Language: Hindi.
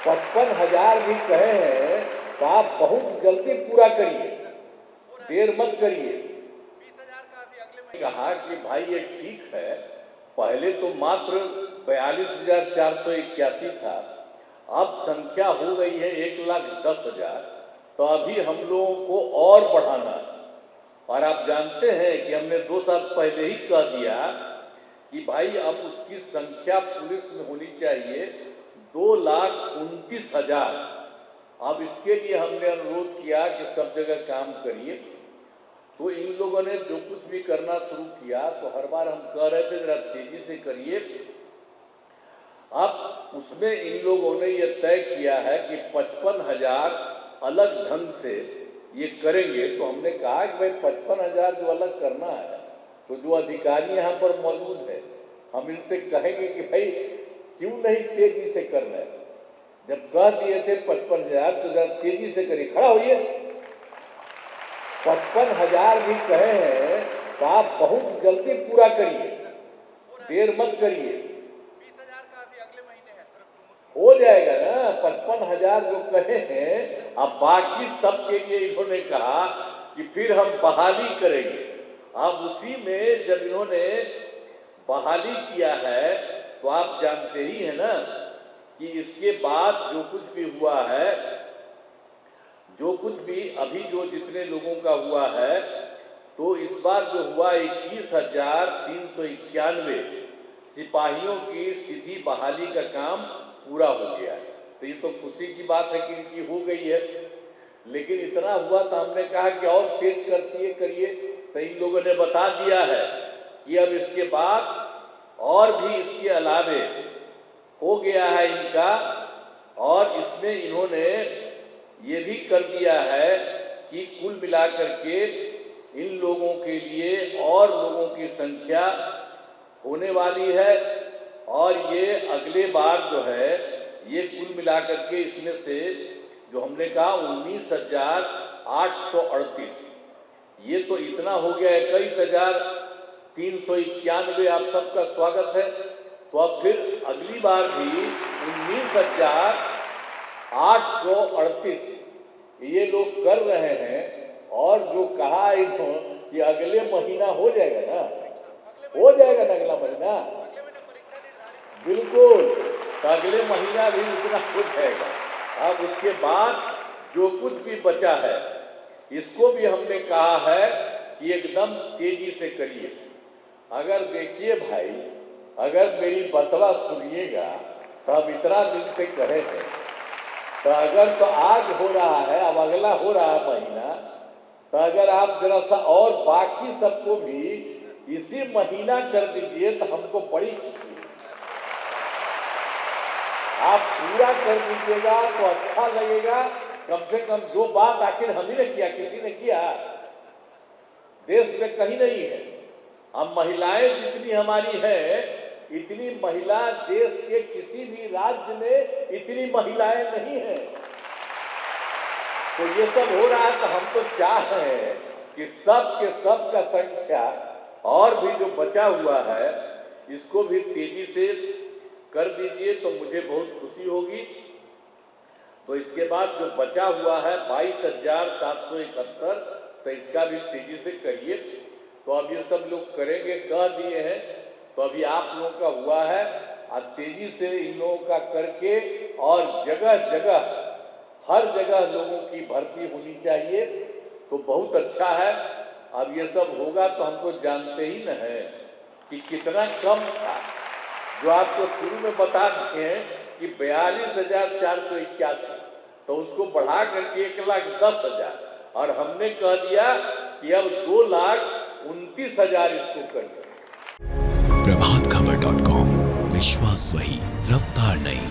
55,000 भी कहे हैं तो आप बहुत जल्दी पूरा करिए, देर मत करिए। 20,000 का अभी अगले महीने कहा कि भाई ये ठीक है, पहले तो मात्र 42,481 था, अब संख्या हो गई है 1,10,000, तो अभी हम लोगों को और बढ़ाना है। और आप जानते हैं कि हमने 2 साल पहले ही कह दिया कि भाई अब उसकी संख्या पुलिस में होनी चाहिए 2,29,000। अब इसके लिए हमने अनुरोध किया कि सब जगह काम करिए, तो इन लोगों ने जो कुछ भी करना शुरू किया तो हर बार हम कह रहे थे जरा तेजी से करिए। अब उसमें इन लोगों ने ये तय किया है कि 55,000 अलग ढंग से ये करेंगे। तो हमने कहा कि भाई 55,000 जो अलग करना है, तो जो अधिकारी यहाँ पर मौजूद है हम इनसे कहेंगे कि भाई क्यों नहीं तेजी से कर रहे हैं। जब कह दिए थे 55,000 तो जरा तेजी से करिए, खड़ा होइए। 55,000 भी कहे हैं तो आप बहुत जल्दी पूरा करिए, देर मत करिए। 20,000 का अभी अगले महीने है सर। हो जाएगा ना 55,000 जो कहे हैं। अब बाकी सब के लिए इन्होंने कहा कि फिर हम बहाली करेंगे। अब उसी में जब इन्होंने बहाली किया है तो आप जानते ही है ना कि इसके बाद जो कुछ भी हुआ है, जो कुछ भी अभी जो जितने लोगों का हुआ है, तो इस बार जो हुआ 21,391 सिपाहियों की सीधी बहाली का काम पूरा हो गया है। तो ये तो खुशी की बात है कि इनकी हो गई है, लेकिन इतना हुआ तो हमने कहा कि और तेज करिए। तो इन लोगों ने बता दिया है कि अब इसके बाद और भी इसके अलावे हो गया है इनका। और इसमें इन्होंने ये भी कर दिया है कि कुल मिलाकर के इन लोगों के लिए और लोगों की संख्या होने वाली है। और ये अगले बार जो है ये कुल मिलाकर के इसमें से जो हमने कहा 19,838, ये तो इतना हो गया 21,391। आप सबका स्वागत है। तो अब फिर अगली बार भी 19,838 ये लोग कर रहे हैं। और जो कहा इन्होंने कि अगले महीना हो जाएगा ना, हो जाएगा ना अगला महीना, अगले महीने परीक्षा निर्धारित। बिल्कुल, तो अगले महीना भी इतना हो जाएगा। अब उसके बाद जो कुछ भी बचा है इसको भी हमने कहा है कि एकदम तेजी से करिए। अगर देखिए भाई, अगर मेरी बतवा सुनिएगा तो हम इतना दिन से कहे हैं, तो अगर तो आज हो रहा है, अब अगला हो रहा है महीना, तो अगर आप जरा सा और बाकी सबको भी इसी महीना कर दीजिए तो हमको बड़ी खुशी है। आप पूरा कर दीजिएगा तो अच्छा लगेगा। कम से कम जो बात आखिर हम ही ने किया, किसी ने किया, देश में कहीं नहीं है। अब महिलाएं जितनी हमारी है, इतनी महिला देश के किसी भी राज्य में इतनी महिलाएं नहीं है। तो ये सब हो रहा है तो हम तो चाह रहे हैं कि सब के सब का संख्या और भी जो बचा हुआ है इसको भी तेजी से कर दीजिए तो मुझे बहुत खुशी होगी। तो इसके बाद जो बचा हुआ है 22,771, तो इसका भी तेजी से करिए। तो अब ये सब लोग करेंगे, कह दिए हैं, तो अभी आप लोगों का हुआ है। और तेजी से इन लोगों का करके और जगह जगह हर जगह लोगों की भर्ती होनी चाहिए, तो बहुत अच्छा है। अब ये सब होगा तो हम तो जानते ही न है कि कितना कम था। जो आपको शुरू में बता दिए हैं कि 42,481, तो उसको बढ़ा करके 1,10,000, और हमने कह दिया कि अब 2,29,000 इसको कर दिया। प्रभातखबर.com, विश्वास वही, रफ्तार नहीं।